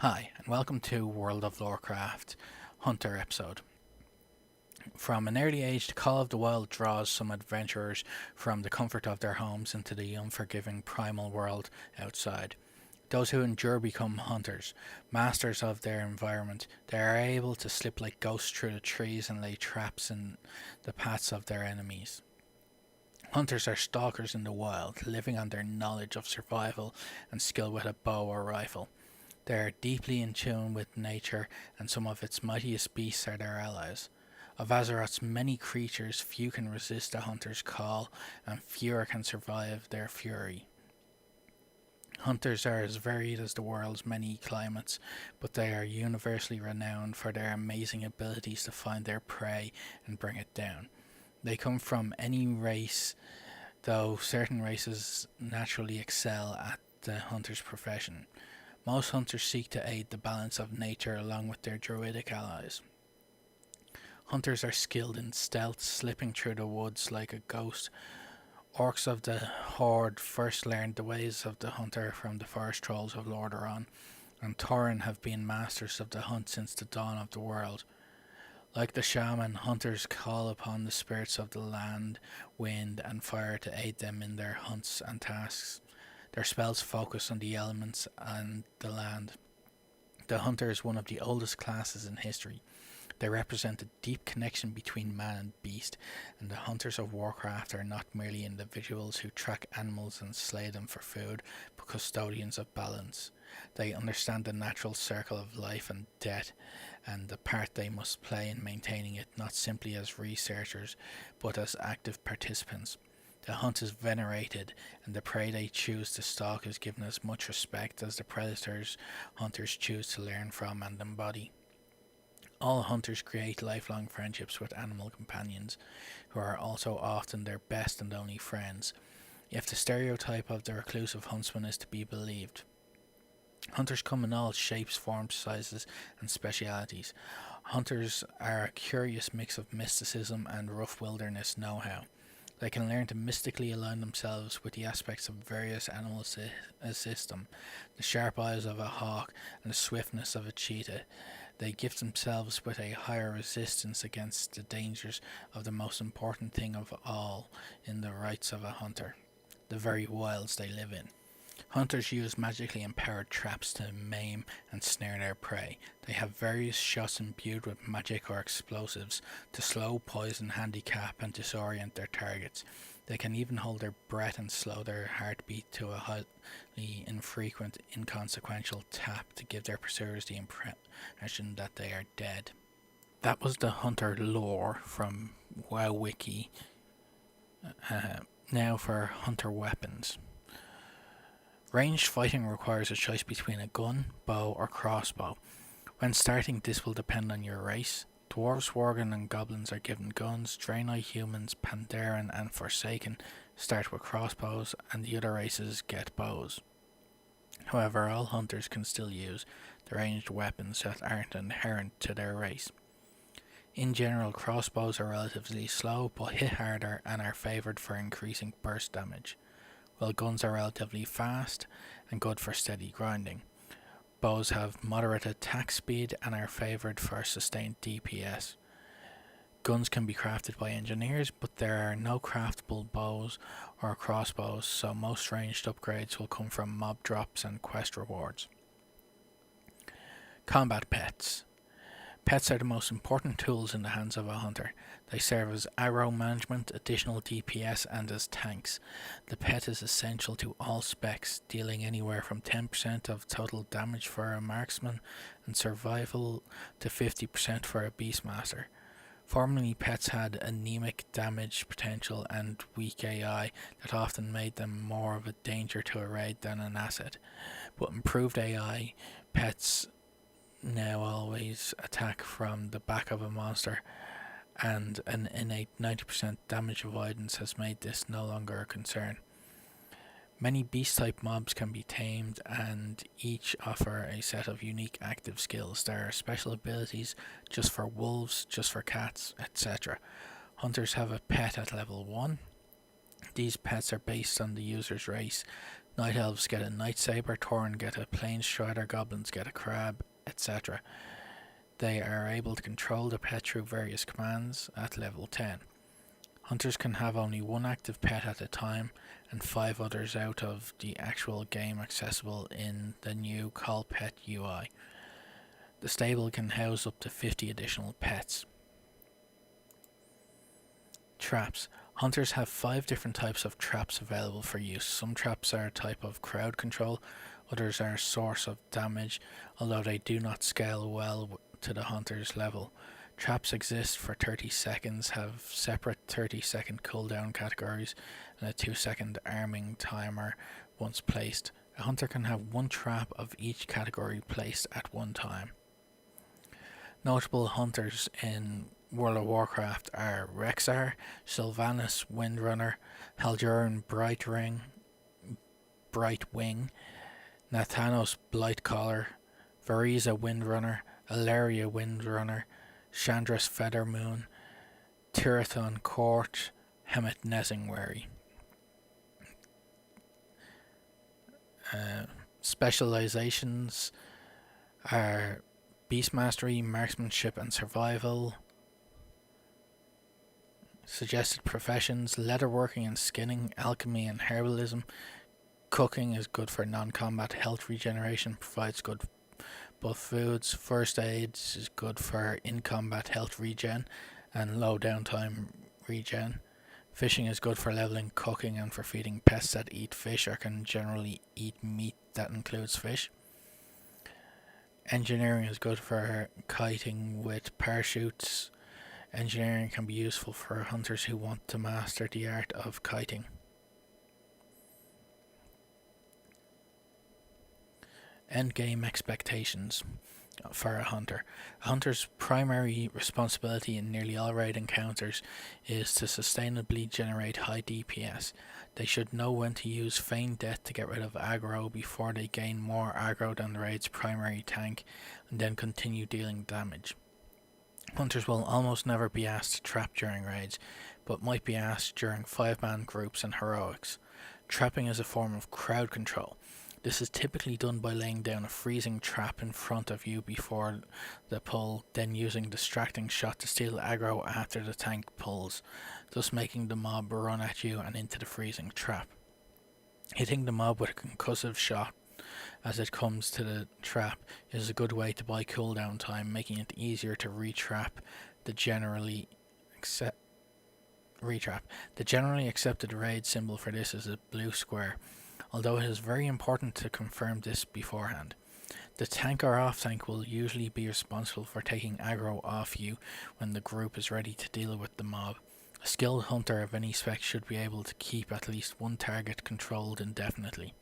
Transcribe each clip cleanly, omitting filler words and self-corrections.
Hi, and welcome to World of Lorecraft Hunter episode. From an early age, the Call of the Wild draws some adventurers from the comfort of their homes into the unforgiving primal world outside. Those who endure become hunters, masters of their environment. They are able to slip like ghosts through the trees and lay traps in the paths of their enemies. Hunters are stalkers in the wild, living on their knowledge of survival and skill with a bow or rifle. They are deeply in tune with nature, and some of its mightiest beasts are their allies. Of Azeroth's many creatures, few can resist a hunter's call, and fewer can survive their fury. Hunters are as varied as the world's many climates, but they are universally renowned for their amazing abilities to find their prey and bring it down. They come from any race, though certain races naturally excel at the hunter's profession. Most hunters seek to aid the balance of nature along with their druidic allies. Hunters are skilled in stealth, slipping through the woods like a ghost. Orcs of the Horde first learned the ways of the hunter from the forest trolls of Lordaeron, and Tauren have been masters of the hunt since the dawn of the world. Like the shaman, hunters call upon the spirits of the land, wind, and fire to aid them in their hunts and tasks. Their spells focus on the elements and the land. The hunter is one of the oldest classes in history. They represent a deep connection between man and beast, and the hunters of Warcraft are not merely individuals who track animals and slay them for food, but custodians of balance. They understand the natural circle of life and death, and the part they must play in maintaining it, not simply as researchers, but as active participants. The hunt is venerated, and the prey they choose to stalk is given as much respect as the predators hunters choose to learn from and embody. All hunters create lifelong friendships with animal companions, who are also often their best and only friends, if the stereotype of the reclusive huntsman is to be believed. Hunters come in all shapes, forms, sizes, and specialities. Hunters are a curious mix of mysticism and rough wilderness know-how. They can learn to mystically align themselves with the aspects of various animal system, the sharp eyes of a hawk and the swiftness of a cheetah. They gift themselves with a higher resistance against the dangers of the most important thing of all in the rights of a hunter, the very wilds they live in. Hunters use magically empowered traps to maim and snare their prey. They have various shots imbued with magic or explosives to slow, poison, handicap, and disorient their targets. They can even hold their breath and slow their heartbeat to a highly infrequent, inconsequential tap to give their pursuers the impression that they are dead. That was the Hunter lore from WoWWiki. Now for Hunter weapons. Ranged fighting requires a choice between a gun, bow, or crossbow. When starting, this will depend on your race. Dwarves, Worgen, and Goblins are given guns. Draenei humans, Pandaren, and Forsaken start with crossbows, and the other races get bows. However, all hunters can still use the ranged weapons that aren't inherent to their race. In general, crossbows are relatively slow, but hit harder and are favoured for increasing burst damage, while guns are relatively fast and good for steady grinding. Bows have moderate attack speed and are favoured for sustained DPS. Guns can be crafted by engineers, but there are no craftable bows or crossbows, so most ranged upgrades will come from mob drops and quest rewards. Combat pets. Pets are the most important tools in the hands of a hunter. They serve as arrow management, additional DPS, and as tanks. The pet is essential to all specs, dealing anywhere from 10% of total damage for a marksman and survival to 50% for a beastmaster. Formerly, pets had anemic damage potential and weak AI that often made them more of a danger to a raid than an asset. But improved AI, pets now always attack from the back of a monster, and an innate 90% damage avoidance has made this no longer a concern. Many beast-type mobs can be tamed, and each offer a set of unique active skills. There are special abilities just for wolves, just for cats, etc. Hunters have a pet at level 1. These pets are based on the user's race. Night elves get a night saber, Tauren get a plane strider, goblins get a crab, etc. They are able to control the pet through various commands at level 10. Hunters can have only one active pet at a time, and 5 others out of the actual game accessible in the new Call Pet UI. The stable can house up to 50 additional pets. Traps. Hunters have 5 different types of traps available for use. Some traps are a type of crowd control, others are a source of damage, although they do not scale well to the hunter's level. Traps exist for 30 seconds, have separate 30-second cooldown categories, and a 2-second arming timer once placed. A hunter can have 1 trap of each category placed at one time. Notable hunters in World of Warcraft are Rexxar, Sylvanas Windrunner, Haldurin Brightwing, Nathanos Blightcaller, Variza Windrunner, Ilaria Windrunner, Chandra's Feathermoon, Tirathon Court, Hemet Nesingwary. Specializations are Beast Mastery, Marksmanship and Survival. Suggested professions: leatherworking and skinning, alchemy and herbalism. Cooking is good for non-combat health regeneration, provides good buff foods. First aid is good for in-combat health regen and low downtime regen. Fishing is good for leveling, cooking and for feeding pests that eat fish or can generally eat meat that includes fish. Engineering is good for kiting with parachutes. Engineering can be useful for hunters who want to master the art of kiting. Endgame expectations for a hunter. A hunter's primary responsibility in nearly all raid encounters is to sustainably generate high DPS. They should know when to use Feigned Death to get rid of aggro before they gain more aggro than the raid's primary tank, and then continue dealing damage. Hunters will almost never be asked to trap during raids, but might be asked during 5-man groups and heroics. Trapping is a form of crowd control. This is typically done by laying down a freezing trap in front of you before the pull, then using a distracting shot to steal aggro after the tank pulls, thus making the mob run at you and into the freezing trap. Hitting the mob with a concussive shot as it comes to the trap is a good way to buy cooldown time, making it easier to retrap. The generally accepted raid symbol for this is a blue square, although it is very important to confirm this beforehand. The tank or off tank will usually be responsible for taking aggro off you when the group is ready to deal with the mob. A skilled hunter of any spec should be able to keep at least one target controlled indefinitely.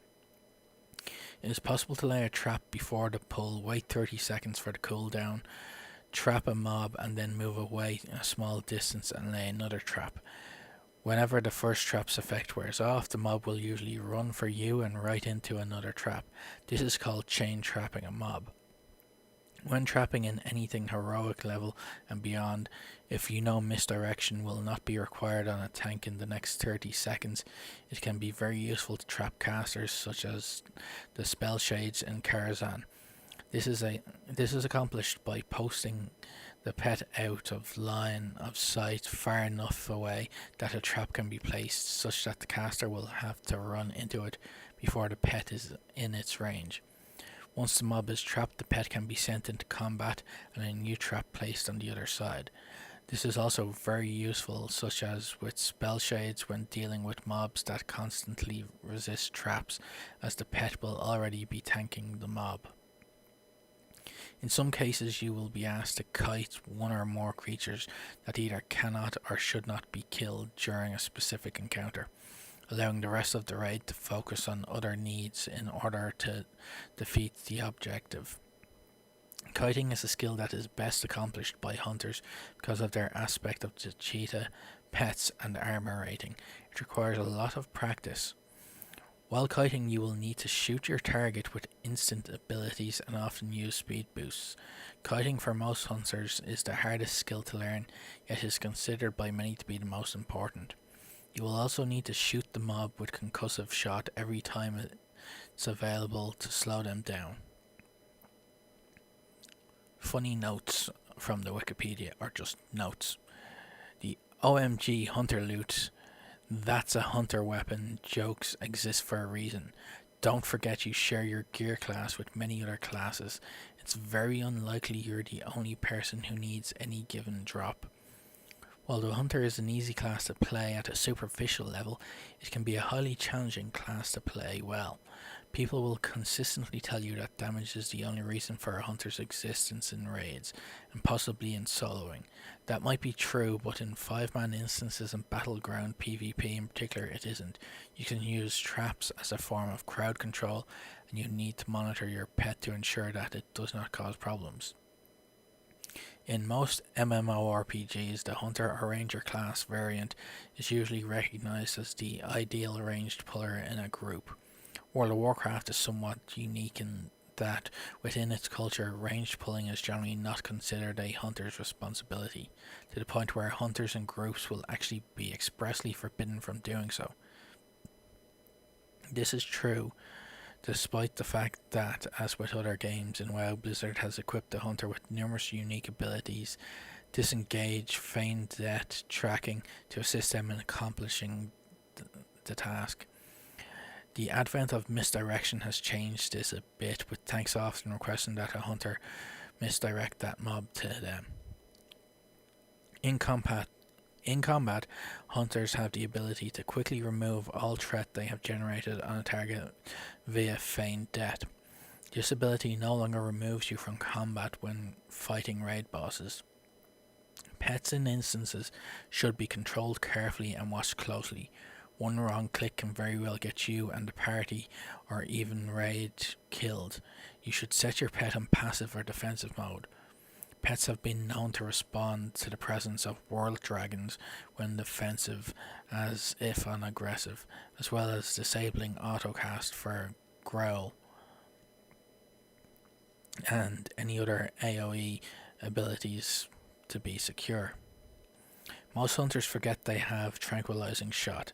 It is possible to lay a trap before the pull, wait 30 seconds for the cooldown, trap a mob and then move away a small distance and lay another trap. Whenever the first trap's effect wears off, the mob will usually run for you and right into another trap. This is called chain trapping a mob. When trapping in anything heroic level and beyond, if you know misdirection will not be required on a tank in the next 30 seconds, it can be very useful to trap casters such as the spell shades in Karazhan. This is accomplished by posting the pet out of line of sight far enough away that a trap can be placed, such that the caster will have to run into it before the pet is in its range. Once the mob is trapped, the pet can be sent into combat and a new trap placed on the other side. This is also very useful, such as with spell shades when dealing with mobs that constantly resist traps, as the pet will already be tanking the mob. In some cases you will be asked to kite one or more creatures that either cannot or should not be killed during a specific encounter, allowing the rest of the raid to focus on other needs in order to defeat the objective. Kiting is a skill that is best accomplished by hunters because of their aspect of the cheetah, pets and armor rating. It requires a lot of practice. While kiting, you will need to shoot your target with instant abilities and often use speed boosts. Kiting for most hunters is the hardest skill to learn, yet is considered by many to be the most important. You will also need to shoot the mob with concussive shot every time is available to slow them down. Funny notes from the Wikipedia, or just notes. The OMG Hunter loot, that's a hunter weapon jokes exist for a reason. Don't forget you share your gear class with many other classes. It's very unlikely you're the only person who needs any given drop. While the hunter is an easy class to play at a superficial level, it can be a highly challenging class to play well. People will consistently tell you that damage is the only reason for a hunter's existence in raids, and possibly in soloing. That might be true, but in 5-man instances and battleground PvP in particular it isn't. You can use traps as a form of crowd control, and you need to monitor your pet to ensure that it does not cause problems. In most MMORPGs, the Hunter or Ranger class variant is usually recognized as the ideal ranged puller in a group. World of Warcraft is somewhat unique in that within its culture, ranged pulling is generally not considered a hunter's responsibility, to the point where hunters and groups will actually be expressly forbidden from doing so. This is true despite the fact that, as with other games in WoW, Blizzard has equipped the hunter with numerous unique abilities, disengage, feign death, tracking, to assist them in accomplishing the task. The advent of misdirection has changed this a bit, with tanks often requesting that a hunter misdirect that mob to them. In combat, hunters have the ability to quickly remove all threat they have generated on a target via feigned death. This ability no longer removes you from combat when fighting raid bosses. Pets in instances should be controlled carefully and watched closely. One wrong click can very well get you and the party, or even raid, killed. You should set your pet on passive or defensive mode. Pets have been known to respond to the presence of world dragons when defensive as if on aggressive, as well as disabling autocast for growl and any other AoE abilities to be secure. Most hunters forget they have tranquilizing shot.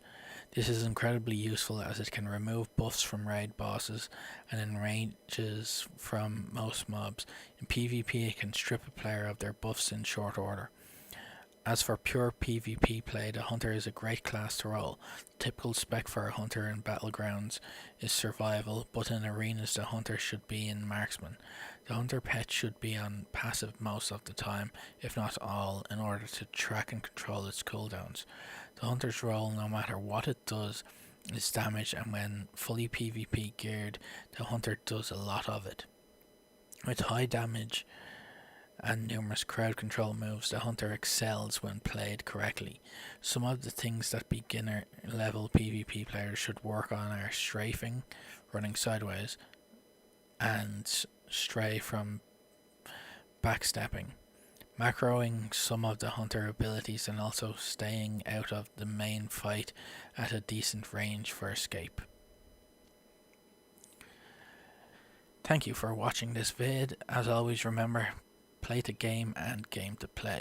This is incredibly useful as it can remove buffs from raid bosses and in ranges from most mobs. In PvP it can strip a player of their buffs in short order. As for pure PvP play, the hunter is a great class to roll. The typical spec for a hunter in battlegrounds is survival, but in arenas the hunter should be in marksman. The hunter pet should be on passive most of the time, if not all, in order to track and control its cooldowns. The hunter's role, no matter what it does, is damage, and when fully PvP geared, the hunter does a lot of it. With high damage and numerous crowd control moves, the hunter excels when played correctly. Some of the things that beginner level PvP players should work on are strafing, running sideways, and stray from backstepping, macroing some of the hunter abilities, and also staying out of the main fight at a decent range for escape. Thank you for watching this vid. As always, remember, play to game and game to play.